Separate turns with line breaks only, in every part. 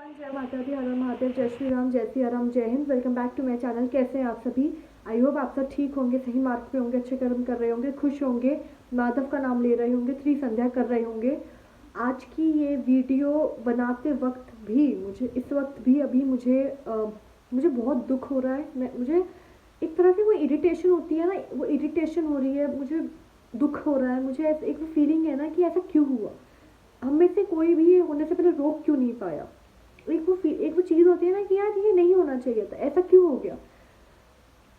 Everyone, जय माता दी, हर हर महादेव, जय श्री राम, जय सिया राम, जय Hind. Welcome back to my channel. कैसे हैं आप सभी? आई होप आप सब ठीक होंगे, सही मार्ग पे होंगे, अच्छे कर्म कर रहे होंगे, खुश होंगे, माधव का नाम ले रहे होंगे, त्रि संध्या कर रहे होंगे। आज की ये वीडियो बनाते वक्त भी इस वक्त भी अभी मुझे बहुत दुख हो रहा है। मुझे एक तरह से वो इरिटेशन होती है ना, वो इरिटेशन हो रही है, मुझे दुख हो रहा है। मुझे ऐसा एक फीलिंग है ना कि ऐसा क्यों हुआ, हम में से कोई भी ये होने से पहले रोक क्यों नहीं पाया। एक वो चीज़ होती है ना कि यार ये नहीं होना चाहिए था, ऐसा क्यों हो गया।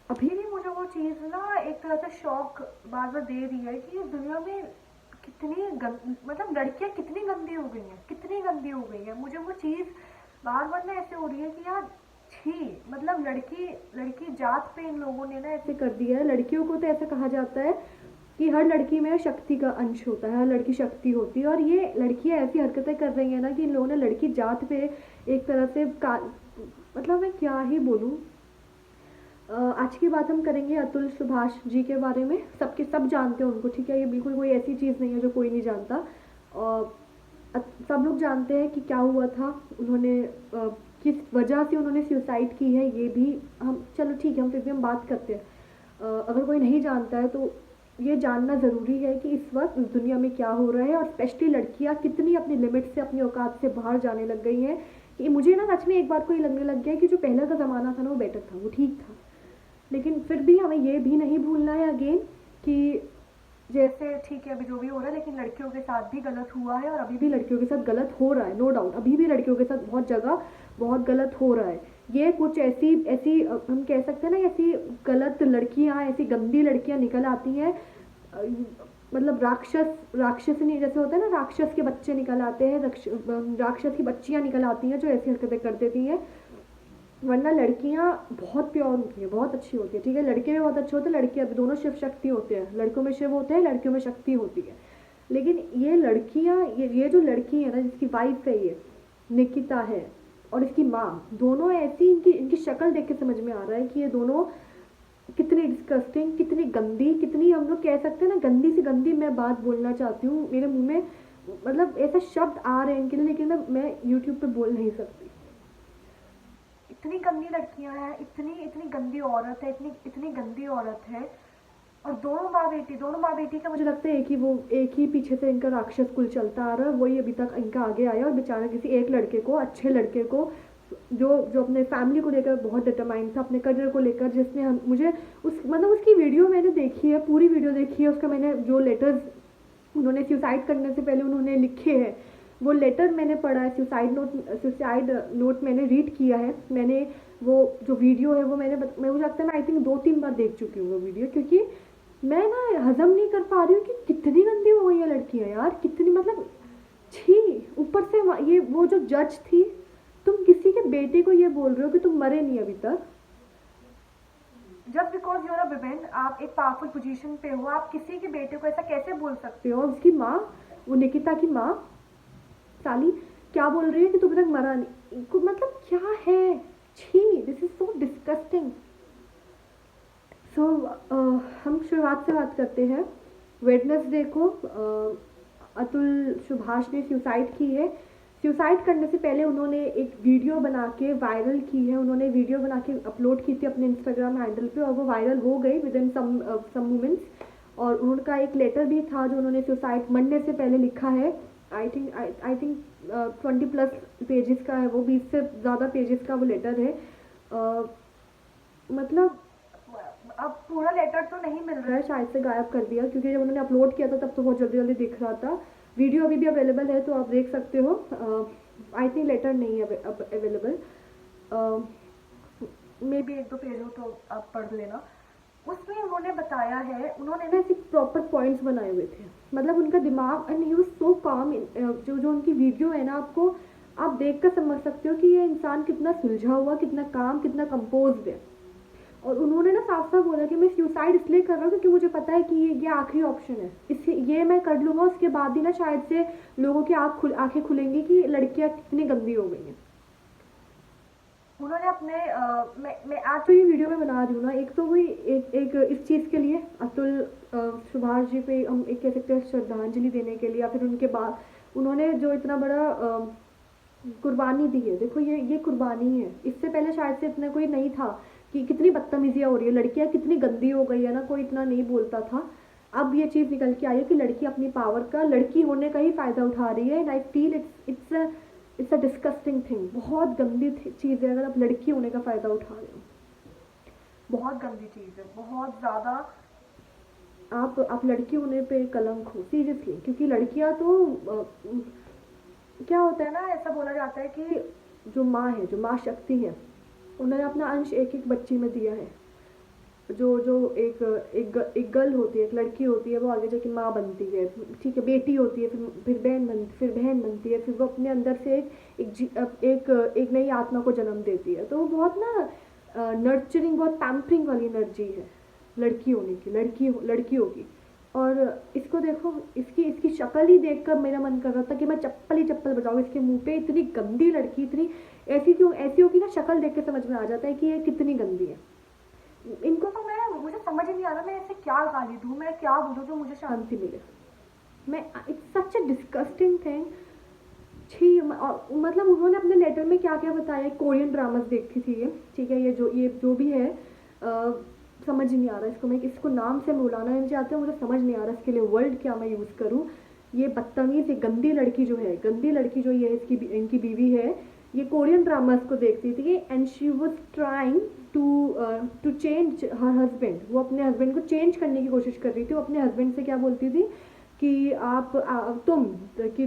अभी भी मुझे वो चीज़ ना एक तरह से शौक बार बार दे रही है कि इस दुनिया में मतलब लड़कियां कितनी गंदी हो गई हैं, कितनी गंदी हो गई है। मुझे वो चीज़ बार बार ना ऐसे हो रही है कि यार छी, मतलब लड़की लड़की जात पे इन लोगों ने ना ऐसे कर दिया है। लड़कियों को तो ऐसा कहा जाता है कि हर लड़की में शक्ति का अंश होता है, हर लड़की शक्ति होती है, और ये लड़कियां ऐसी हरकतें कर रही हैं ना कि इन लोगों ने लड़की जात पे एक तरह से मतलब मैं क्या ही बोलूँ। आज की बात हम करेंगे अतुल सुभाष जी के बारे में। सब जानते हैं उनको, ठीक है, ये बिल्कुल कोई ऐसी चीज़ नहीं है जो कोई नहीं जानता। और सब लोग जानते हैं कि क्या हुआ था, उन्होंने किस वजह से उन्होंने सुसाइड की है, ये भी हम चलो ठीक है, हम फिर भी हम बात करते हैं। अगर कोई नहीं जानता है तो ये जानना ज़रूरी है कि इस वक्त इस दुनिया में क्या हो रहा है, और स्पेशली लड़कियां कितनी अपनी लिमिट से, अपनी औकात से बाहर जाने लग गई हैं। कि मुझे ना सच में एक बार को ये लगने लग गया कि जो पहले का ज़माना था ना वो बेटर था, वो ठीक था। लेकिन फिर भी हमें ये भी नहीं भूलना है अगेन कि जैसे ठीक है अभी जो भी हो रहा है, लेकिन लड़कियों के साथ भी गलत हुआ है और अभी भी लड़कियों के साथ गलत हो रहा है, नो डाउट। अभी भी लड़कियों के साथ बहुत जगह बहुत गलत हो रहा है। ये कुछ ऐसी ऐसी हम कह सकते हैं ना, ऐसी गलत लड़कियां, ऐसी गंदी लड़कियां निकल आती हैं। मतलब राक्षसनी जैसे होता है ना, राक्षस के बच्चे निकल आते हैं, राक्षस की बच्चियां निकल आती हैं जो ऐसी हरकतें कर देती हैं। वरना लड़कियां बहुत प्योर होती हैं, बहुत अच्छी होती है, ठीक है। लड़के भी बहुत अच्छे होते हैं, लड़कियां भी, दोनों शिव शक्ति होते हैं। लड़कों में शिव होते हैं, लड़कियों में शक्ति होती है। लेकिन ये लड़कियां, ये जो लड़की है ना, जिसकी वाइफ है ये निकिता है, और इसकी माँ, दोनों ऐसी, इनकी इनकी शक्ल देख के समझ में आ रहा है कि ये दोनों कितनी डिस्कस्टिंग, कितनी गंदी, कितनी हम लोग कह सकते हैं ना, गंदी से गंदी मैं बात बोलना चाहती हूँ। मेरे मुंह में मतलब ऐसा शब्द आ रहे हैं इनके लिए, लेकिन मैं यूट्यूब पे बोल नहीं सकती। इतनी गंदी लड़कियां हैं, इतनी इतनी गंदी औरत है, इतनी इतनी गंदी औरत है। और दोनों माँ बेटी का मुझे लगता है एक ही पीछे से इनका राक्षस कुल चलता आ रहा है, वही अभी तक इनका आगे आया। और बेचारा किसी एक लड़के को, अच्छे लड़के को, जो जो अपने फैमिली को लेकर बहुत डिटरमाइंड था, अपने करियर को लेकर, जिसने हम मुझे उस मतलब उसकी वीडियो मैंने देखी है, पूरी वीडियो देखी है, उसका मैंने जो लेटर्स उन्होंने सुसाइड करने से पहले उन्होंने लिखे हैं, वो लेटर मैंने पढ़ा है। सुसाइड नोट मैंने रीड किया है। मैंने वो जो वीडियो है वो मैं मुझे लगता है मैं आई थिंक 2-3 बार देख चुकी हूँ वो वीडियो, क्योंकि मैं ना हजम नहीं कर पा रही हूँ कि कितनी गंदी हो गई है लड़कियाँ यार, कितनी मतलब छी। ऊपर से ये वो जो जज थी, तुम किसी के बेटे को ये बोल रहे हो कि तुम मरे नहीं अभी तक, just because you're a women, आप एक पावरफुल पोजीशन पे हो, आप किसी के बेटे को ऐसा कैसे बोल सकते हो। और उसकी माँ, वो निकिता की माँ साली, क्या बोल रही है कि तुम तक मरा नहीं, मतलब क्या है, छी, दिस इज सो डिस्कस्टिंग। सो हम शुरुआत से बात करते हैं। वेडनेसडे को अतुल सुभाष ने सुसाइड की है। सुसाइड करने से पहले उन्होंने एक वीडियो बना के वायरल की है, उन्होंने वीडियो बना के अपलोड की थी अपने इंस्टाग्राम हैंडल पे, और वो वायरल हो गई विद इन सम मोमेंट्स। और उनका एक लेटर भी था जो उन्होंने सुसाइड मरने से पहले लिखा है। आई थिंक 20+ पेजेस का है वो, 20 से ज़्यादा पेजेस का वो लेटर है। मतलब अब पूरा लेटर तो नहीं मिल रहा है, शायद से गायब कर दिया, क्योंकि जब उन्होंने अपलोड किया था तब तो बहुत जल्दी जल्दी दिख रहा था। वीडियो अभी भी अवेलेबल है तो आप देख सकते हो। आई थिंक लेटर नहीं है अब अवेलेबल, मे बी 1-2 पेज हो तो आप पढ़ लेना। उसमें उन्होंने बताया है, उन्होंने ना ऐसे प्रॉपर पॉइंट्स बनाए हुए थे, मतलब उनका दिमाग, एंड ही वाज सो काम। जो उनकी वीडियो है ना, आपको आप देख कर समझ सकते हो कि ये इंसान कितना सुलझा हुआ, कितना काम, कितना कंपोज्ड है। और उन्होंने ना साफ साफ बोला कि मैं सुसाइड इसलिए कर रहा हूँ क्योंकि मुझे पता है कि ये आखिरी ऑप्शन है, इससे ये मैं कर लूँगा, उसके बाद ही ना शायद से लोगों की आंखें खुलेंगी कि लड़कियाँ कितनी गंदी हो गई हैं। उन्होंने अपने मैं आज तो ये वीडियो में बना रही हूँ ना, एक तो वही एक इस चीज़ के लिए अतुल सुभाष जी पे हम एक कह सकते हैं श्रद्धांजलि देने के लिए, या फिर उनके बाद उन्होंने जो इतना बड़ा कुर्बानी दी है। देखो ये कुर्बानी है। इससे पहले शायद से इतना कोई नहीं था कि कितनी बदतमीजियाँ हो रही है, लड़कियाँ कितनी गंदी हो गई है ना, कोई इतना नहीं बोलता था। अब ये चीज़ निकल के आई है कि लड़की अपनी पावर का, लड़की होने का ही फ़ायदा उठा रही है। And I feel it's a disgusting thing. बहुत गंदी चीज़ है अगर आप लड़की होने का फ़ायदा उठा रहे हो। बहुत गंदी चीज़ है, बहुत ज़्यादा। आप लड़की होने पे कलंक हो सीरियसली, क्योंकि लड़कियां तो क्या होता है ना, ऐसा बोला जाता है कि जो माँ शक्ति है, उन्होंने अपना अंश एक एक बच्ची में दिया है। जो जो एक गर्ल होती है, एक लड़की होती है, वो आगे जाके माँ बनती है, ठीक है, बेटी होती है, फिर बहन बनती है, फिर वो अपने अंदर से एक नई आत्मा को जन्म देती है। तो वो बहुत ना नर्चरिंग, बहुत पैम्परिंग वाली एनर्जी है लड़की होने की, लड़कियों की। और इसको देखो, इसकी इसकी शक्ल ही देखकर मेरा मन कर रहा था कि मैं चप्पल ही चप्पल बजाऊँ इसके मुंह पे। इतनी गंदी लड़की, इतनी ऐसी होगी ना, शक्ल देख के समझ में आ जाता है कि ये कितनी गंदी है। इनको तो मुझे समझ ही नहीं आ रहा, मैं ऐसे क्या गाली दूँ, मैं क्या बोलूँ जो मुझे शांति मिले। मैं it's such a disgusting thing. छी। मतलब उन्होंने अपने लेटर में क्या क्या बताया। कोरियन ड्रामास देखती थी ये, ठीक है, ये जो भी है, समझ नहीं आ रहा इसको, मैं इसको नाम से बुलाना नहीं चाहती हूँ, मुझे समझ नहीं आ रहा इसके लिए वर्ड क्या मैं यूज़ करूँ। ये बदतमीज़, ये गंदी लड़की जो है, गंदी लड़की जो ये इनकी बीवी है, ये कोरियन ड्रामास को देखती थी and she was trying to change her husband. वो अपने हस्बैंड को चेंज करने की कोशिश कर रही थी। वो अपने हस्बैंड से क्या बोलती थी कि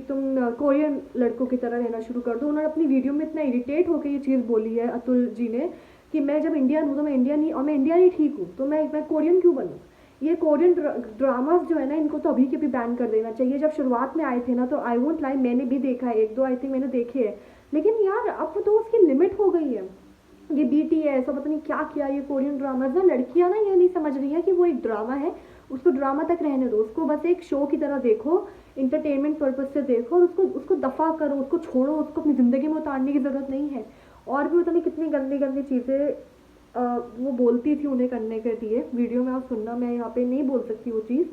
तुम कोरियन लड़कों की तरह रहना शुरू कर दो। उन्होंने अपनी वीडियो में इतना इरिटेट होकर ये चीज़ बोली है, अतुल जी ने, कि मैं जब इंडियन हूँ तो मैं इंडियन ही, और मैं इंडियन ही ठीक हूँ, तो मैं कोरियन क्यों बनूँ। ये कोरियन ड्रामास जो है ना, इनको तो अभी के भी बैन कर देना चाहिए। जब शुरुआत में आए थे ना, तो आई वोंट लाई, मैंने भी देखा है, एक दो आई थिंक मैंने देखे हैं, लेकिन यार अब तो उसकी लिमिट हो गई है। ये BTS और पता नहीं क्या किया, ये कोरियन ड्रामाज ना, लड़कियां ना ये नहीं समझ रही है कि वो एक ड्रामा है, उसको ड्रामा तक रहने दो, उसको बस एक शो की तरह देखो, इंटरटेनमेंट पर्पज से देखो, और उसको उसको दफ़ा करो, उसको छोड़ो, उसको अपनी ज़िंदगी में उतारने की ज़रूरत नहीं है। और भी पता नहीं कितनी गंदी गंदी चीज़ें वो बोलती थी उन्हें करने के लिए। वीडियो में आप सुनना, मैं यहाँ पे नहीं बोल सकती वो चीज़।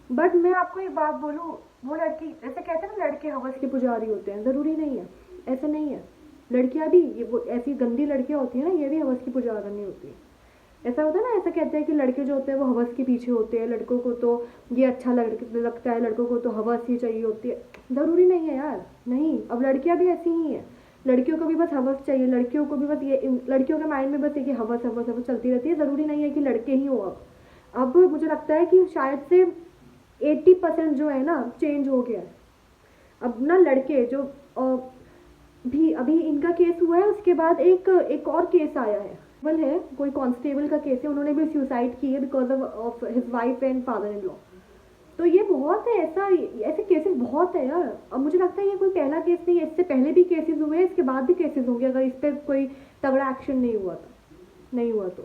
बट मैं आपको एक बात बोलूँ, वो लड़की, जैसे कहते हैं ना लड़के हवस के पुजारी होते हैं, ज़रूरी नहीं है, ऐसा नहीं है। लड़कियां भी, ये वो ऐसी गंदी लड़कियां होती हैं ना, ये भी हवस की पुजारनी होती है। ऐसा होता है ना, ऐसा कहते हैं कि लड़के जो होते हैं वो हवस के पीछे होते हैं, लड़कों को तो ये अच्छा लगता है, लड़कों को तो हवस ही चाहिए होती है। ज़रूरी नहीं है यार, नहीं। अब लड़कियां भी ऐसी ही हैं, लड़कियों को भी बस हवस चाहिए, लड़कियों को भी बस ये, लड़कियों के माइंड में बस ये कि हवस हवस हवस चलती रहती है। ज़रूरी नहीं है कि लड़के ही हो। अब मुझे लगता है कि शायद से 80% जो है ना, चेंज हो गया है। अब ना लड़के जो भी, अभी इनका केस हुआ है, उसके बाद एक और केस आया है, कोई कांस्टेबल का केस है, उन्होंने भी सुसाइड की है because of his wife and father in law. तो ये बहुत है, ऐसे केसेस बहुत है यार। अब मुझे लगता है ये कोई पहला केस नहीं है, इससे पहले भी केसेस हुए हैं, इसके बाद भी केसेस होंगे, अगर इस पर कोई तगड़ा एक्शन नहीं हुआ तो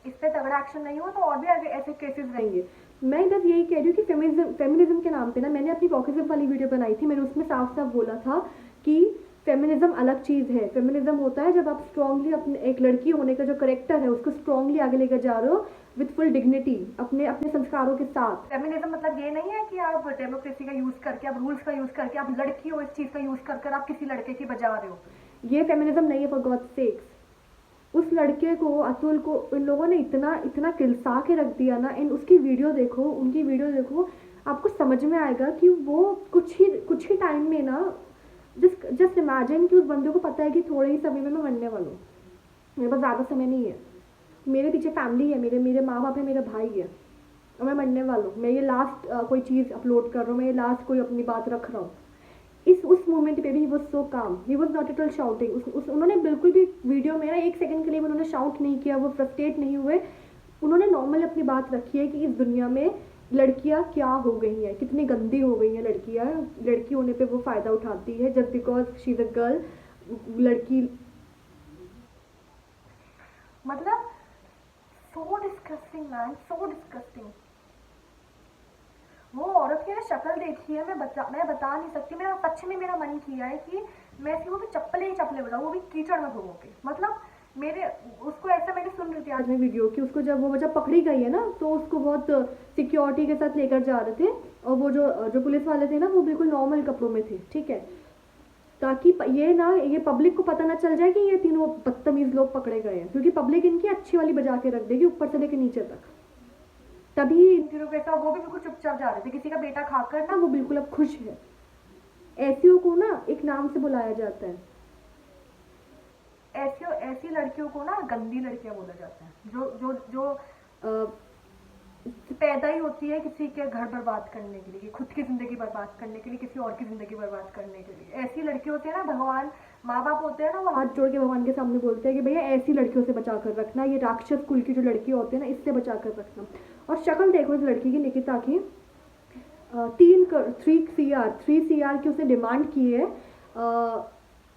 इस पर तगड़ा एक्शन नहीं हुआ तो और भी आगे ऐसे केसेस रहेंगे। मैं बस यही कह रही हूँ कि फेमिनिज्म के नाम पे ना, मैंने अपनी वॉकिज्म वाली वीडियो बनाई थी, मैंने उसमें साफ साफ बोला था कि फेमिनिज्म अलग चीज़ है। फेमिनिज्म होता है जब आप स्ट्रांगली अपने एक लड़की होने का जो करेक्टर है उसको स्ट्रांगली आगे लेकर जा रहे हो विथ फुल डिग्निटी, अपने अपने संस्कारों के साथ। फेमिनिज्म मतलब ये नहीं है कि आप डेमोक्रेसी का यूज़ करके, आप रूल्स का यूज़ करके, आप लड़की हो इस चीज़ का यूज़ कर आप किसी लड़के की बजा रहे हो। ये फेमिनिज्म नहीं है, फॉर गॉड सेक्स। उस लड़के को, अतुल को, इन लोगों ने इतना इतना किलसा के रख दिया ना। इन उनकी वीडियो देखो, आपको समझ में आएगा कि वो कुछ ही टाइम में ना, जस्ट इमेजिन कि उस बंदे को पता है कि थोड़े ही समय में मैं मरने वाला हूँ, मेरे पास ज़्यादा समय नहीं है, मेरे पीछे फैमिली है, मेरे माँ बाप है, मेरा भाई है, और मैं मरने वाला हूँ, मैं ये लास्ट कोई चीज़ अपलोड कर रहा हूँ, मैं ये लास्ट कोई अपनी बात रख रहा हूँ। उस मोमेंट पे भी ही वॉज सो काम, he was not at all shouting. उन्होंने बिल्कुल भी वीडियो में ना एक सेकंड के लिए उन्होंने शाउट नहीं किया, वो फ्रस्ट्रेट नहीं हुए। उन्होंने नॉर्मल अपनी बात रखी है कि इस दुनिया में लड़कियां क्या हो गई हैं, कितनी गंदी हो गई हैं लड़कियां, लड़की होने पे वो फ़ायदा उठाती है just because she is a girl. लड़की, मतलब सो डिस्कस्टिंग मैन, सो डिस्कस्टिंग। वो औरत की ना शक्ल देखी है, मैं बता नहीं सकती। मेरा सच में मेरा मन किया है कि मैं वो भी चप्पलें बजाऊँ, वो भी कीचड़ में घूमो के। मतलब मेरे उसको ऐसा, मैंने सुन रही थी आज में वीडियो कि उसको जब पकड़ी गई है ना, तो उसको बहुत सिक्योरिटी के साथ लेकर जा रहे थे, और वो जो पुलिस वाले थे ना, वो बिल्कुल नॉर्मल कपड़ों में थे, ठीक है। ताकि ये ना, ये पब्लिक को पता ना चल जाए कि ये तीनों बदतमीज लोग पकड़े गए हैं, क्योंकि पब्लिक इनकी अच्छी वाली बजा के रख देगी ऊपर से लेके नीचे तक। तभी इन तीनों के साथ वो भी बिल्कुल चुपचाप जा रहे थे, किसी का बेटा खाकर ना वो बिल्कुल अब खुश है। ऐसियों को ना एक नाम से बुलाया जाता है, ऐसी लड़कियों को ना गंदी लड़कियां बोला जाता है, जो जो जो आ, पैदा ही होती है किसी के घर बर्बाद करने के लिए, खुद की जिंदगी बर्बाद करने के लिए, किसी और की जिंदगी बर्बाद करने के लिए। ऐसी लड़की होती है ना, भगवान माँ बाप होते हैं ना, वो हाथ जोड़ के भगवान के सामने बोलते हैं कि भैया ऐसी लड़कियों से बचा कर रखना, ये राक्षस कुल की जो लड़की होती है ना, इससे बचा कर रखना। और शक्ल देखो इस लड़की की, निकिता की, 3 CR की उसने डिमांड की है।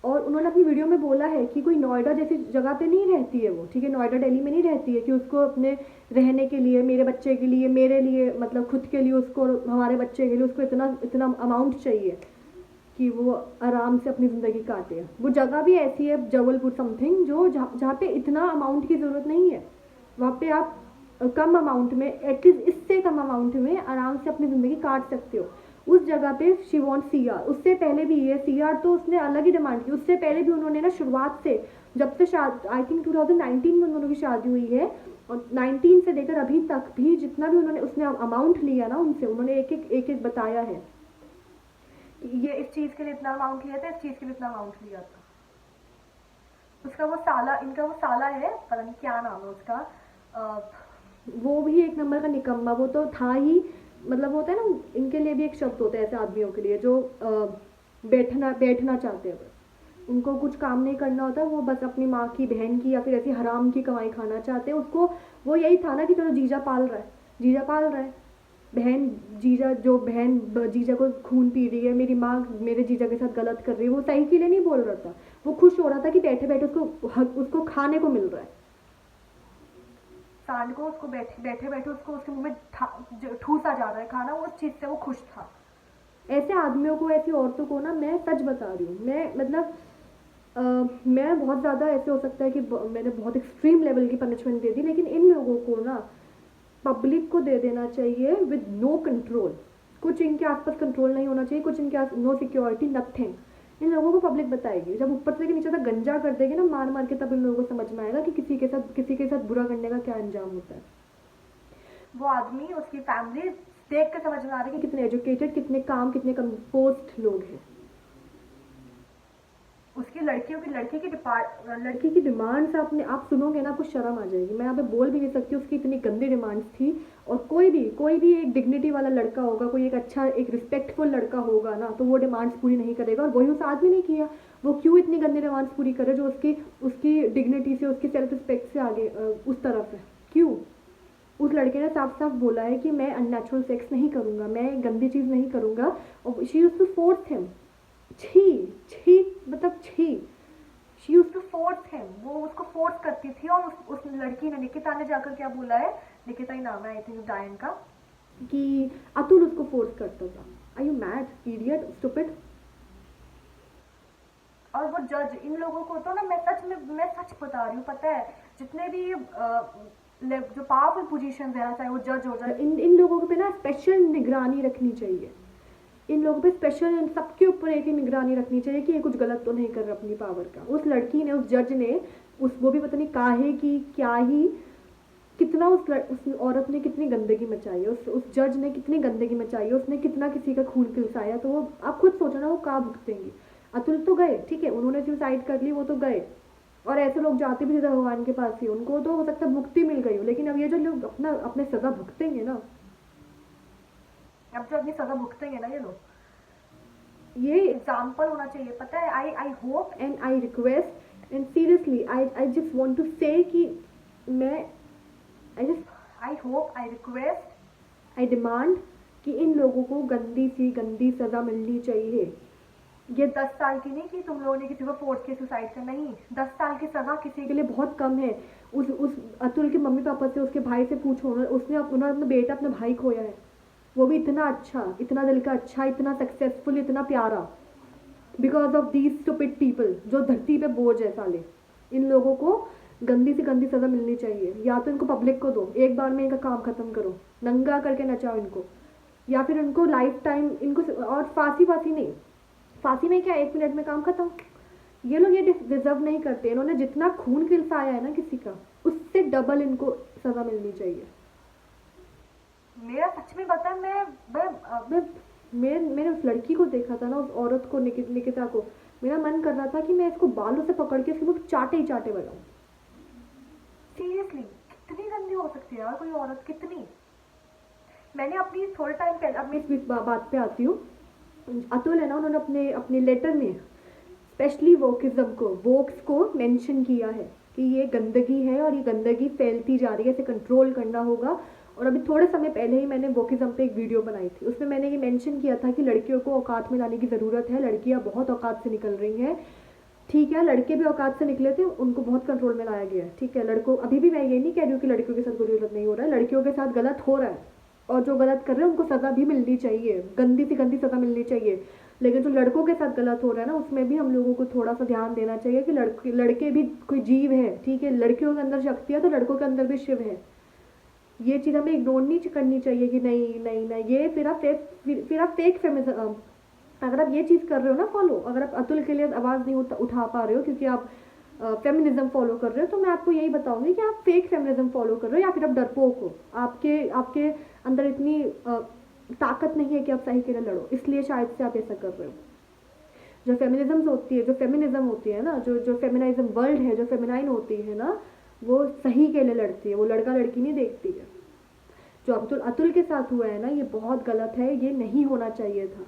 और उन्होंने अपनी वीडियो में बोला है कि कोई नोएडा जैसी जगह पे नहीं रहती है वो, ठीक है, नोएडा दिल्ली में नहीं रहती है, कि उसको अपने रहने के लिए, मेरे बच्चे के लिए, मेरे लिए, मतलब खुद के लिए, उसको, हमारे बच्चे के लिए उसको इतना इतना अमाउंट चाहिए कि वो आराम से अपनी ज़िंदगी काटे। वो जगह भी ऐसी है, जबलपुर समथिंग, जो जहाँ पे इतना अमाउंट की ज़रूरत नहीं है। वहाँ पे आप कम अमाउंट में, एटलीस्ट इससे कम अमाउंट में आराम से अपनी ज़िंदगी काट सकते हो। उस जगह पे शी वॉन्ट CR। उससे पहले भी ये CR तो उसने अलग ही डिमांड की, उससे पहले भी उन्होंने ना शुरुआत से, जब से शादी, आई थिंक 2019 में उन्होंने की शादी हुई है, और 19 से लेकर अभी तक भी जितना भी उसने अमाउंट लिया ना उनसे, उन्होंने एक एक बताया है कि ये इस चीज़ के लिए इतना अमाउंट लिया था, इस चीज़ के लिए इतना अमाउंट लिया था। उसका वो साला, इनका वो साला है, पता नहीं क्या नाम है उसका, वो भी एक नंबर का निकम्मा, वो तो था ही। मतलब होता है ना, इनके लिए भी एक शब्द होता है ऐसे आदमियों के लिए, जो बैठना चाहते हैं, बस उनको कुछ काम नहीं करना होता, वो बस अपनी माँ की, बहन की, या फिर ऐसी हराम की कमाई खाना चाहते हैं। उसको वो यही था ना कि चलो जीजा पाल रहा है, जीजा पाल रहा है, बहन, जीजा, जो बहन जीजा को खून पी रही है, मेरी माँ मेरे जीजा के साथ गलत कर रही है, वो सही के लिए नहीं बोल रहा था, वो खुश हो रहा था कि बैठे बैठे उसको खाने को मिल रहा है। सांड को उसको बैठे बैठे उसको उसके मुंह में ठूसा जा रहा है खाना, वो उस चीज़ से वो खुश था। ऐसे आदमियों को, ऐसी औरतों को ना, मैं सच बता रही हूँ, मैं मतलब मैं बहुत ज़्यादा ऐसे हो सकता है कि मैंने बहुत एक्सट्रीम लेवल की पनिशमेंट दे दी, लेकिन इन लोगों को ना पब्लिक को दे देना चाहिए विद नो कंट्रोल। कुछ इनके आसपास कंट्रोल नहीं होना चाहिए, कुछ इनके नो सिक्योरिटी, नथिंग। इन लोगों को पब्लिक बताएगी, जब ऊपर से नीचे तक गंजा कर देगी ना मार मार के, तब इन लोगों को समझ में आएगा कि किसी के साथ बुरा करने का क्या अंजाम होता है। वो आदमी, उसकी फैमिली देख के समझ में आ रही है कि कितने एजुकेटेड, कितने काम, कितने कंपोस्ट लोग हैं। उसकी लड़की की डिमांड्स आप सुनोगे ना, आपको शर्म आ जाएगी। मैं यहाँ पे बोल भी नहीं सकती, उसकी इतनी गंदी डिमांड्स थी। और कोई भी एक डिग्निटी वाला लड़का होगा, कोई एक अच्छा, एक रिस्पेक्टफुल लड़का होगा ना, तो वो डिमांड्स पूरी नहीं करेगा, और वही उस आदमी ने किया। वो क्यों इतनी गंदी डिमांड्स पूरी करे जो उसकी डिग्निटी से, उसकी सेल्फ रिस्पेक्ट से आगे उस तरफ है? क्यों? उस लड़के ने साफ साफ बोला है कि मैं अननेचुरल सेक्स नहीं करूँगा, मैं गंदी चीज़ नहीं करूँगा, और she used to force him. छी छी, मतलब छी, she used to force him, वो उसको फोर्स करती थी। और उस लड़की ने, निकिता ने जाकर क्या बोला है, निकिता ही नाम है आई थिंक डायन का, कि अतुल उसको फोर्स करता था। Are you mad, idiot, stupid? और वो जज, इन लोगों को तो ना, मैं सच बता रही हूँ, पता है, जितने भी जो पावरफुल पोजीशन है, चाहे वो जज हो जाए, इन लोगों पे ना स्पेशल निगरानी रखनी चाहिए। इन लोगों पे स्पेशल, इन सबके ऊपर एक ही निगरानी रखनी चाहिए कि ये कुछ गलत तो नहीं कर रहा अपनी पावर का। उस लड़की ने, उस जज ने, वो भी पता नहीं काहे की क्या ही, कितना उस औरत ने कितनी गंदगी मचाई है, उस जज ने कितनी गंदगी मचाई है, उसने कितना किसी का खून पिलसाया। तो वो आप खुद सोचो ना, वो कहाँ भुगतेंगी। अतुल तो गए, ठीक है, उन्होंने सुसाइड कर ली, वो तो गए, और ऐसे लोग जाते भी थे भगवान के पास ही, उनको तो हो सकता है मुक्ति मिल गई हो। लेकिन अब ये जो लोग अपने सजा भुगतेंगे ना, अब जो अपनी सजा भुगतेंगे ना ये लोग, ये एग्जाम्पल होना चाहिए, पता है। I hope and I request and seriously I just want to say कि मैं I hope, I request, I demand कि इन लोगों को गंदी सजा मिलनी चाहिए। ये 10 साल की नहीं कि तुम लोगों ने किसी को फोर्स किया सुसाइड का, नहीं, 10 साल की सजा किसी के लिए बहुत कम है। उस अतुल के मम्मी पापा से, उसके भाई से पूछो, उन्होंने अपना बेटा, अपना भाई खोया है, वो भी इतना अच्छा, इतना दिल का अच्छा, इतना सक्सेसफुल, इतना प्यारा, because of these stupid people जो धरती पे बोझ है साले। इन लोगों को गंदी से गंदी सज़ा मिलनी चाहिए। या तो इनको पब्लिक को दो, एक बार में इनका काम ख़त्म करो, नंगा करके नचाओ इनको, या फिर इनको लाइफ टाइम, इनको और फांसी नहीं, फांसी में क्या 1 मिनट में काम खत्म। ये लोग ये डिजर्व नहीं करते। इन्होंने जितना खून खिलसाया है ना किसी का, उससे डबल इनको सजा मिलनी चाहिए। मेरा सच में बता, मैंने उस लड़की को देखा था ना, उस औरत को, निकिता को, मेरा मन कर रहा था कि मैं इसको बालों से पकड़ के इसके मुंह चाटे ही चाटे बजाऊं। सीरियसली कितनी गंदी हो सकती है यार कोई औरत, कितनी। मैंने अपनी थोड़े टाइम पहले, अब मैं इस बात पे आती हूँ, अतुल है ना, उन्होंने अपने अपने लेटर में स्पेशली वोक्स को मेंशन किया है कि ये गंदगी है और ये गंदगी फैलती जा रही है, इसे कंट्रोल करना होगा। और अभी थोड़े समय पहले ही मैंने वोकिज्म पे एक वीडियो बनाई थी, उसमें मैंने ये मेंशन किया था कि लड़कियों को औकात में लाने की ज़रूरत है। लड़कियां बहुत औकात से निकल रही हैं, ठीक है, लड़के भी औकात से निकले थे, उनको बहुत कंट्रोल में लाया गया है, ठीक है। लड़कों, अभी भी मैं ये नहीं कह रही हूँ कि लड़कियों के साथ कोई गलत नहीं हो रहा है, लड़कियों के साथ गलत हो रहा है, और जो गलत कर रहे हैं उनको सज़ा भी मिलनी चाहिए, गंदी से गंदी सज़ा मिलनी चाहिए। लेकिन जो लड़कों के साथ गलत हो रहा है ना, उसमें भी हम लोगों को थोड़ा सा ध्यान देना चाहिए कि लड़के भी कोई जीव है, ठीक है। लड़कियों के अंदर शक्ति है तो लड़कों के अंदर भी शिव है। ये चीज़ हमें इग्नोर नहीं करनी चाहिए कि नहीं नहीं नहीं, ये फिर आप फेक फेमिनिज्म। अगर आप ये चीज़ कर रहे हो ना फॉलो, अगर आप अतुल के लिए आवाज़ नहीं उठा पा रहे हो क्योंकि आप फेमिनिज्म फॉलो कर रहे हो, तो मैं आपको यही बताऊंगी कि आप फेक फेमिनिज्म फॉलो कर रहे हो, या फिर आप डरपोक हो। आपके अंदर इतनी ताकत नहीं है कि आप सही के लिए लड़ो, इसलिए शायद से आप ऐसा कर रहे हो। जो फेमिनिज्म होती है ना, जो फेमिनाइज्म वर्ल्ड है, जो फेमिनाइन होती है ना, वो सही के लिए लड़ती है, वो लड़का लड़की नहीं देखती है। जो अतुल के साथ हुआ है ना, ये बहुत गलत है, ये नहीं होना चाहिए था।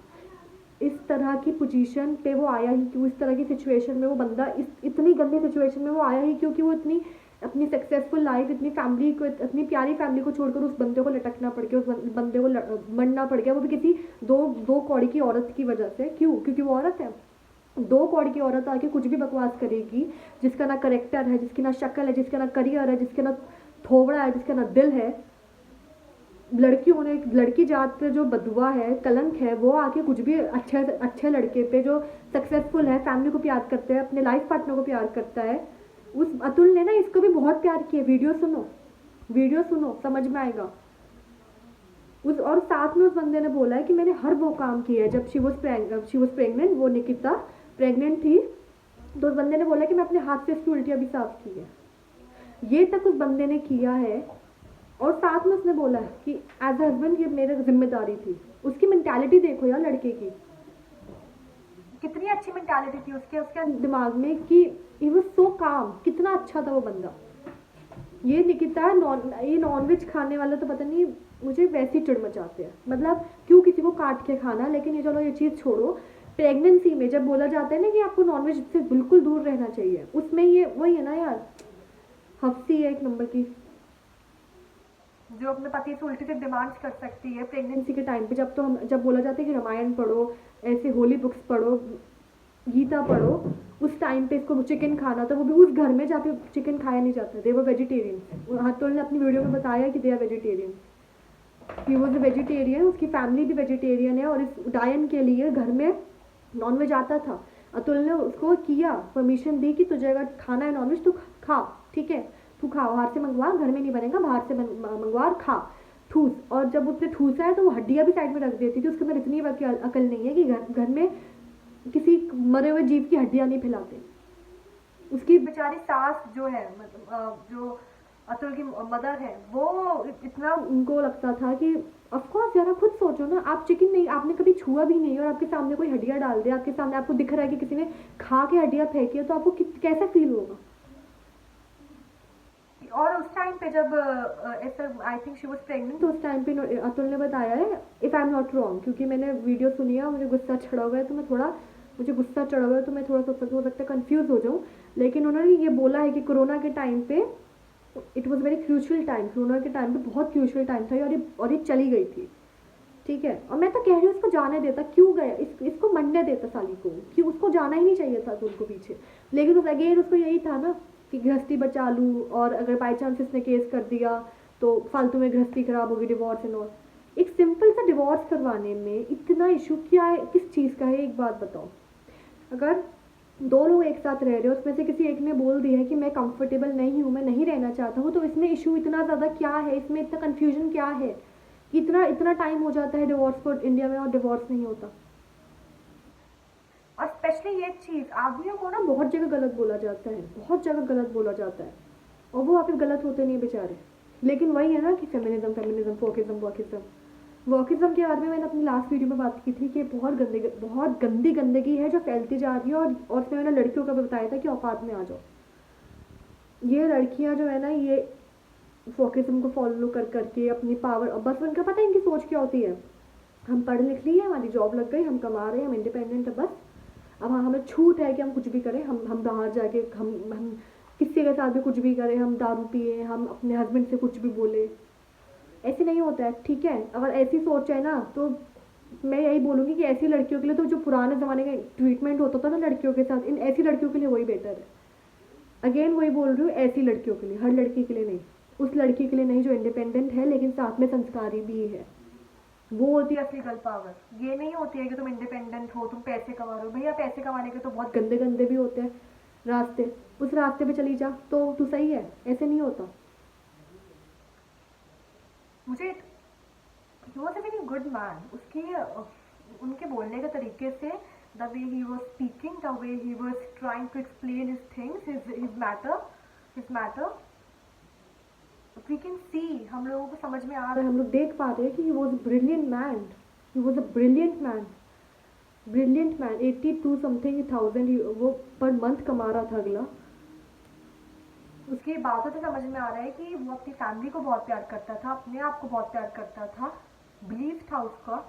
इस तरह की पोजीशन पे वो आया ही क्यों, इस तरह की सिचुएशन में वो बंदा, इतनी गंदी सिचुएशन में वो आया ही क्योंकि वो इतनी अपनी सक्सेसफुल लाइफ, इतनी फैमिली को, इतनी प्यारी फैमिली को छोड़कर उस बंदे को लटकना पड़ गया, उस बंदे को मरना पड़ गया, वो भी किसी दो कौड़ी की औरत की वजह से। क्यों? क्योंकि वो औरत है। 2 कौड़ी की औरत आके कुछ भी बकवास करेगी, जिसका ना करेक्टर है, जिसकी ना शक्ल है, जिसका ना करियर है, जिसके ना थोबड़ा है, जिसका ना दिल है। लड़कियों ने, लड़की जात पे जो बदुआ है, कलंक है, वो आके कुछ भी अच्छे लड़के पे जो सक्सेसफुल है, फैमिली को प्यार करते हैं, अपने लाइफ पार्टनर को प्यार करता है। उस अतुल ने ना इसको भी बहुत प्यार किया। वीडियो सुनो समझ में आएगा। और साथ में उस बंदे ने बोला है कि मैंने हर वो काम किया है। जब शी वॉज प्रेग्नेंट, वो निकिता प्रेग्नेंट थी, तो उस बंदे ने बोला कि मैं अपने हाथ से इसकी उल्टियाँ भी साफ की है। ये तक उस बंदे ने किया है। और साथ में उसने बोला है कि एज ए हस्बैंड ये मेरी जिम्मेदारी थी। उसकी मेंटालिटी देखो यार, लड़के की कितनी अच्छी मेंटालिटी थी उसके दिमाग में कि ही वाज सो काम, कितना अच्छा था वो बंदा। ये निकिता ये नॉनवेज खाने वाला तो पता नहीं, मुझे वैसे ही चिढ़ मचाते हैं। मतलब क्यों किसी को काट के खाना। लेकिन ये चलो, ये चीज़ छोड़ो। प्रेगनेंसी में जब बोला जाता है ना कि आपको नॉनवेज से बिल्कुल दूर रहना चाहिए, उसमें ये वही है ना यार, हफ्सी है एक नंबर की, जो अपने पति से उल्टे से डिमांड्स कर सकती है प्रेगनेंसी के टाइम पे। जब बोला जाता है कि रामायण पढ़ो, ऐसे होली बुक्स पढ़ो, गीता पढ़ो, उस टाइम पे इसको चिकन खाना था, वो भी उस घर में जाके चिकन खाया नहीं जाता। दे वर वेजिटेरियन। अतुल ने अपनी वीडियो में बताया कि they are vegetarian, he was a vegetarian, उसकी फैमिली भी वेजिटेरियन है, और इस डायन के लिए घर में नॉनवेज आता था। अतुल ने उसको किया, परमिशन दी कि तुझे अगर खाना है नॉनवेज तो खा, ठीक है, तू खा, बाहर से मंगवा, घर में नहीं बनेगा, बाहर से मंगवा और खा, ठूस। और जब उसने ठूसा है तो वो हड्डियाँ भी साइड में रख देती थी। उसके अंदर इतनी अकल नहीं है कि घर में किसी मरे हुए जीव की हड्डियाँ नहीं फैलाते। उसकी बेचारी सास जो है, मतलब जो अतुल की मदर है, वो इतना उनको लगता था कि ऑफकोर्स यार, खुद सोचो ना, आप चिकन नहीं, आपने कभी छुआ भी नहीं, और आपके सामने कोई हड्डियाँ डाल दे, आपके सामने आपको दिख रहा है कि किसी ने खा के हड्डियाँ फेंकी है, तो आपको कैसा फील होगा। और उस टाइम पे जब I think she was pregnant, तो उस टाइम पे अतुल ने बताया है, if I am not wrong, क्योंकि मैंने वीडियो सुनी है, मुझे गुस्सा चढ़ा हुआ है, तो मैं थोड़ा हो सकता है कंफ्यूज हो जाऊँ। लेकिन उन्होंने ये बोला है कि कोरोना के टाइम पे it was very crucial time, corona के टाइम पे बहुत क्रूशल टाइम था, और ये चली गई थी, ठीक है। और मैं तो कह रही हूँ इसको जाने देता, क्यों गया, इसको मरने देता साली को, क्यों, उसको जाना ही नहीं चाहिए था उनको पीछे। लेकिन अगेन उसको यही था ना कि गृहस्थी बचा लूँ, और अगर बाई चांस इसने केस कर दिया तो फालतू में गृहस्थी खराब होगी, डिवोर्स एंड ऑल। एक सिंपल सा डिवोर्स करवाने में इतना इशू क्या है, किस चीज़ का है, एक बात बताओ। अगर 2 लोग एक साथ रह रहे हो, उसमें से किसी एक ने बोल दिया है कि मैं कंफर्टेबल नहीं हूँ, मैं नहीं रहना चाहता हूँ, तो इसमें इशू इतना ज़्यादा क्या है, इसमें इतना कन्फ्यूजन क्या है कि इतना टाइम हो जाता है डिवोर्स को इंडिया में, और डिवोर्स नहीं होता। एक चीज़, आदमियों को ना बहुत जगह गलत बोला जाता है, बहुत जगह गलत बोला जाता है, और वो आप गलत होते नहीं बेचारे। लेकिन वही है ना कि feminism feminism wokeism wokeism wokeism के बारे में मैंने अपनी लास्ट वीडियो में बात की थी कि बहुत गंदी गंदगी है जो फैलती जा रही है, और उसमें मैंने लड़कियों का भी बताया था कि औकात में आ जाओ। ये लड़कियां जो है ना, ये वोकिज्म को फॉलो कर करके अपनी पावर, बस उनका पता है इनकी सोच क्या होती है, हम पढ़ लिख लिए, हमारी जॉब लग गई, हम कमा रहे हैं, हम इंडिपेंडेंट है, बस अब हमें छूट है कि हम कुछ भी करें, हम बाहर जाके हम किसी के साथ भी कुछ भी करें, हम दारू पिए, हम अपने हस्बैंड से कुछ भी बोले। ऐसे नहीं होता है, ठीक है। अगर ऐसी सोच है ना, तो मैं यही बोलूँगी कि ऐसी लड़कियों के लिए तो जो पुराने ज़माने का ट्रीटमेंट होता था ना लड़कियों के साथ, इन ऐसी लड़कियों के लिए वही बेटर है। अगेन वही बोल रही हूँ, ऐसी लड़कियों के लिए, हर लड़की के लिए नहीं, उस लड़की के लिए नहीं जो इंडिपेंडेंट है लेकिन साथ में संस्कारी भी है। वो होती है असली गर्ल पावर। ये नहीं होती है कि तुम इंडिपेंडेंट हो, तुम पैसे कमा रहे हो, भैया पैसे कमाने के तो बहुत गंदे गंदे भी होते हैं रास्ते, उस रास्ते पे चली जा तो तू सही है, ऐसे नहीं होता। मुझे he was a very good man, उसकी उनके बोलने के तरीके से, the way he was speaking, the way he was trying to explain his things, his matter we can see, हम लोगों को समझ में आ रहा है, हम लोग देख पा रहे हैं कि he was brilliant man, he was a brilliant man, brilliant man. 82 something thousand वो पर मंथ कमा रहा था अगला। उसकी बातों से समझ में आ रहा है कि वो अपनी फैमिली को बहुत प्यार करता था, अपने आप को बहुत प्यार करता था, बिलीव था उसका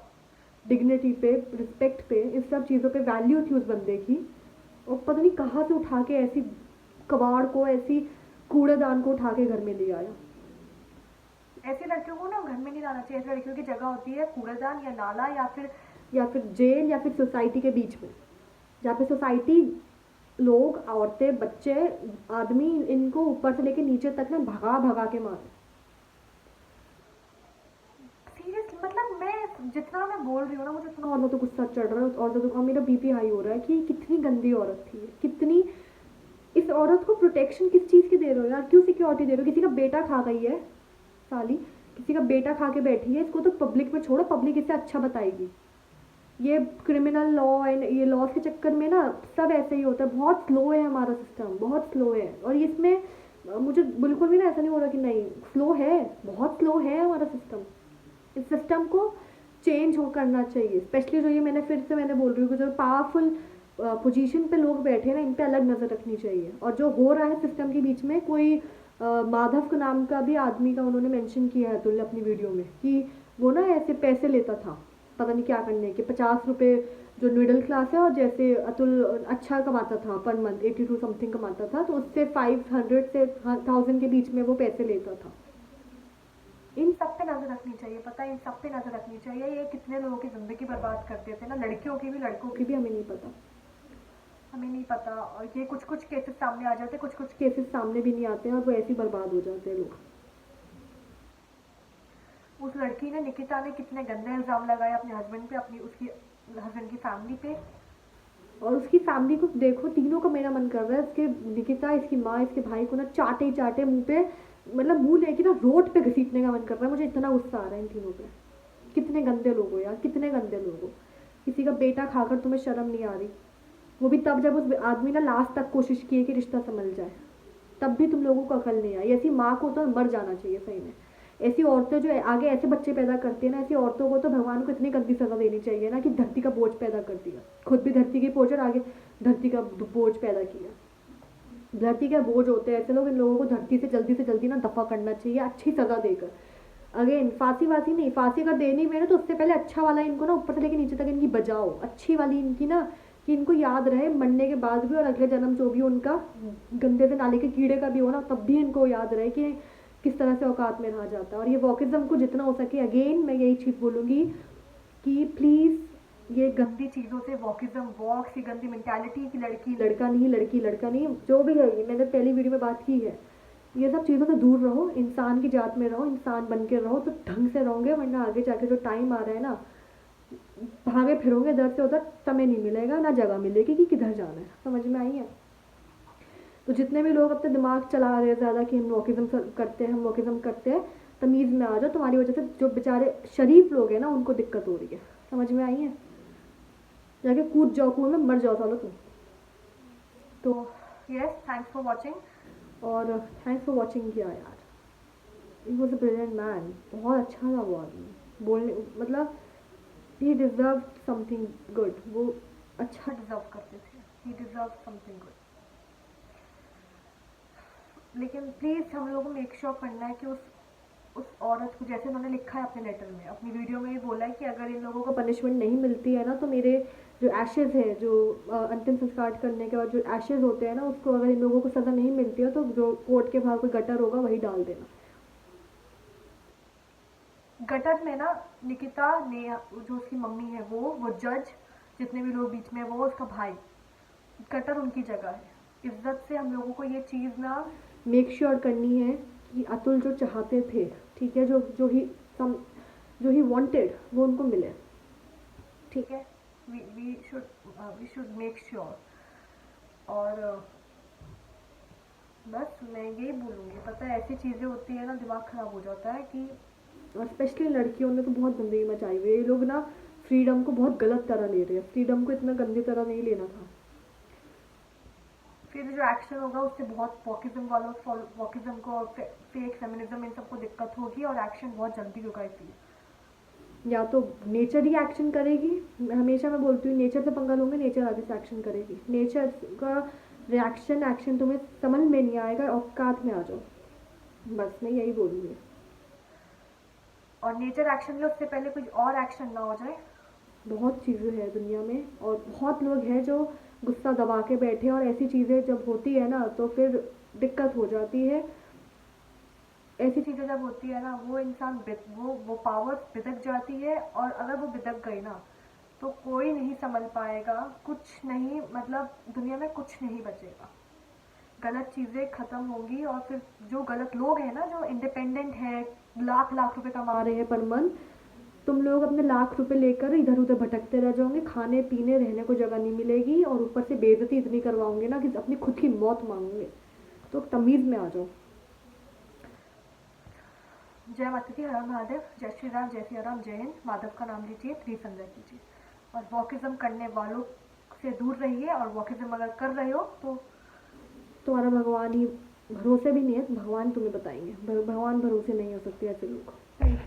डिग्निटी पे, रिस्पेक्ट पे, इन सब चीज़ों पे वैल्यू थी उस बंदे की। और पता नहीं कहाँ से उठा के ऐसी कबाड़ को, ऐसी कूड़ेदान को उठा के घर में ले आया। ऐसी लड़कियों को ना घर में नहीं लाना चाहिए। ऐसी लड़कियों की जगह होती है कूड़ेदान या नाला, या फिर जेल, या फिर सोसाइटी के बीच में, जहाँ पे सोसाइटी, लोग, औरतें, बच्चे, आदमी इनको ऊपर से लेके नीचे तक ना भगा भगा के मारे। सीरियसली, मतलब मैं जितना मैं बोल रही हूँ ना, मुझे उतना और तो गुस्सा चढ़ रहा है, और तो मेरा बीपी हाई हो रहा है कि कितनी गंदी औरत थी, कितनी। इस औरत को प्रोटेक्शन किस चीज़ की दे रहे हो यार, क्यों सिक्योरिटी दे रहे हो? किसी का बेटा खा गई है साली, किसी का बेटा खा के बैठी है, इसको तो पब्लिक में छोड़ो, पब्लिक इसे अच्छा बताएगी। ये क्रिमिनल लॉ एंड ये लॉ के चक्कर में ना सब ऐसे ही होता है। बहुत स्लो है हमारा सिस्टम, बहुत स्लो है। और इसमें मुझे बिल्कुल भी ना ऐसा नहीं हो रहा कि नहीं स्लो है, बहुत स्लो है हमारा सिस्टम। इस सिस्टम को चेंज हो करना चाहिए। स्पेशली जो ये मैंने बोल रही हूँ कि जो पावरफुल पोजीशन पे लोग बैठे हैं ना, इन पे अलग नज़र रखनी चाहिए। और जो हो रहा है सिस्टम के बीच में, कोई माधव के नाम का भी आदमी का उन्होंने मेंशन किया है अतुल अपनी वीडियो में, कि वो ना ऐसे पैसे लेता था पता नहीं क्या करने के, 50 रुपये, जो मिडिल क्लास है, और जैसे अतुल अच्छा कमाता था पर मंथ 82 समथिंग कमाता था, तो उससे 500 से 1000 के बीच में वो पैसे लेता था। इन सब पे नज़र रखनी चाहिए, पता है, इन सब पे नज़र रखनी चाहिए। ये कितने लोगों की ज़िंदगी बर्बाद करते थे ना, लड़कियों की भी लड़कों की भी, हमें नहीं पता, हमें नहीं पता। और ये कुछ कुछ केसेस सामने आ जाते, कुछ कुछ केसेस सामने भी नहीं आते, और वो ऐसे ही बर्बाद हो जाते हैं लोग। उस लड़की ने, निकिता ने, कितने गंदे इल्ज़ाम लगाए अपने हस्बैंड पे, अपनी उसकी हस्बैंड की फैमिली पे। और उसकी फैमिली को देखो, तीनों का मेरा मन कर रहा है इसके, निकिता, इसकी माँ, इसके भाई को ना चाटे ही चाटे मुंह पे, मतलब मुंह लेके ना रोड पे घसीटने का मन कर रहा है। मुझे इतना गुस्सा आ रहा है इन तीनों पे। कितने गंदे लोग हो यार, कितने गंदे लोग हो। किसी का बेटा खाकर तुम्हें शर्म नहीं आ रही? वो भी तब जब उस आदमी ने लास्ट तक कोशिश की है कि रिश्ता संभल जाए, तब भी तुम लोगों को अकल नहीं आई। ऐसी माँ को तो मर जाना चाहिए सही में। ऐसी औरतें जो आगे ऐसे बच्चे पैदा करती है ना, ऐसी औरतों को तो भगवान को इतनी गंदी सजा देनी चाहिए ना, कि धरती का बोझ पैदा कर दिया, खुद भी धरती की बोझ और आगे धरती का बोझ पैदा किया। धरती का बोझ होते हैं ऐसे लोग, इन लोगों को धरती से जल्दी ना दफा करना चाहिए, अच्छी सजा देकर। अगेन फांसी वासी नहीं, फांसी अगर देनी भी है ना, तो उससे पहले अच्छा वाला इनको ना ऊपर से लेके नीचे तक इनकी बजाओ, अच्छी वाली इनकी ना, कि इनको याद रहे मरने के बाद भी, और अगले जन्म जो भी उनका गंदे से नाले के कीड़े का भी हो ना, तब भी इनको याद रहे कि किस तरह से औकात में रहा जाता है। और ये वॉकिज्म को जितना हो सके, अगेन मैं यही चीज़ बोलूँगी कि प्लीज़ ये गंदी चीज़ों से, वॉकिज्म, वॉक्स, ये गंदी मेंटालिटी कि लड़की लड़का नहीं, लड़की लड़का नहीं, जो भी है, ये मैंने पहली वीडियो में बात की है, ये सब चीज़ों से दूर रहो, इंसान की जात में रहो, इंसान बन के रहो, तो ढंग से रहोगे। वरना आगे जाके जो टाइम आ रहा है ना, भागे फिरोगे इधर से उधर, समय नहीं मिलेगा, ना जगह मिलेगी कि किधर जाना है। समझ में आई है? तो जितने भी लोग अपने दिमाग चला रहे हैं ज़्यादा कि हम वॉकिज्म करते हैं, हम वॉकिज्म करते हैं, तमीज़ में आ जाओ। तुम्हारी वजह से जो बेचारे शरीफ लोग हैं ना, उनको दिक्कत हो रही है। समझ में आई है? जाके कूद जाओ कुएं में, मर जाओ सालो तुम। तो यस, थैंक्स फॉर वॉचिंग। और थैंक्स फॉर वॉचिंग किया यार। ही वॉज अ ब्रिलियंट मैन, बहुत अच्छा था वो आदमी बोलने, मतलब ही डिज़र्व समथिंग गुड, वो अच्छा डिज़र्व करते थे, ही डिज़र्व समथिंग गुड। लेकिन प्लीज़ हम लोगों को मेक श्योर करना है कि उस औरत को, जैसे उन्होंने लिखा है अपने लेटर में, अपनी वीडियो में ये बोला है कि अगर इन लोगों को पनिशमेंट नहीं मिलती है ना, तो मेरे जो एशेज़ है, जो अंतिम संस्कार करने के बाद जो एशेज़ होते हैं ना, उसको अगर इन लोगों को सज़ा नहीं मिलती है तो जो कोर्ट के बाहर कोई गटर होगा वही डाल देना। गटर में ना निकिता ने, जो उसकी मम्मी है वो जज, जितने भी लोग बीच में, वो उसका भाई, गटर उनकी जगह है। इज्जत से हम लोगों को ये चीज़ ना मेक श्योर करनी है कि अतुल जो चाहते थे, ठीक है, जो ही वांटेड वो उनको मिले, ठीक है। We should make sure. और बस मैं यही बोलूँगी, पता है ऐसी चीज़ें होती है ना, दिमाग ख़राब हो जाता है कि, और स्पेशली लड़कियों ने तो बहुत गंदगी मचाई हुई है। ये लोग ना फ्रीडम को बहुत गलत तरह ले रहे हैं, फ्रीडम को इतना गंदी तरह नहीं लेना था। फिर जो एक्शन होगा उससे बहुत वॉकिज्म वालों, वॉकिज्म को और फेक फेमिनिज्म, इन सबको दिक्कत होगी और एक्शन बहुत जल्दी होगा। इसलिए या तो नेचर ही एक्शन करेगी, हमेशा मैं बोलती हूँ नेचर से पंगा लूँगे, नेचर आगे से एक्शन करेगी। नेचर का रिएक्शन एक्शन तुम्हें समझ में नहीं आएगा, औकात में आ जाओ, बस मैं यही बोलूँगी। और नेचर एक्शन ले उससे पहले कुछ और एक्शन ना हो जाए। बहुत चीज़ें हैं दुनिया में और बहुत लोग हैं जो गुस्सा दबा के बैठे, और ऐसी चीज़ें जब होती है ना तो फिर दिक्कत हो जाती है। ऐसी चीज़ें जब होती है ना, वो इंसान वो पावर बिदक जाती है, और अगर वो बिदक गई ना तो कोई नहीं संभल पाएगा, कुछ नहीं, मतलब दुनिया में कुछ नहीं बचेगा। गलत चीज़ें ख़त्म होंगी, और फिर जो गलत लोग हैं ना, जो इंडिपेंडेंट है, लाख लाख रुपए कमा रहे हैं पर मंथ, तुम लोग अपने लाख रुपए लेकर इधर उधर भटकते रह जाओगे, खाने पीने रहने को जगह नहीं मिलेगी, और ऊपर से बेइज्जती इतनी करवाओगे ना कि अपनी खुद की मौत मांगोगे। तो तमीज़ में आ जाओ। जय माता दी, हर हर महादेव, जय श्री राम, जय सिया राम, जय हिंद। माधव का नाम लीजिए, 3 संजय कीजिए, और वॉकिज्म करने वालों से दूर रहिए। और वॉकिज्म अगर कर रहे हो तो तुम्हारा भगवान ही भरोसे भी नहीं है, भगवान तुम्हें बताएंगे, भगवान भरोसे नहीं हो सकते ऐसे लोग। Thank you.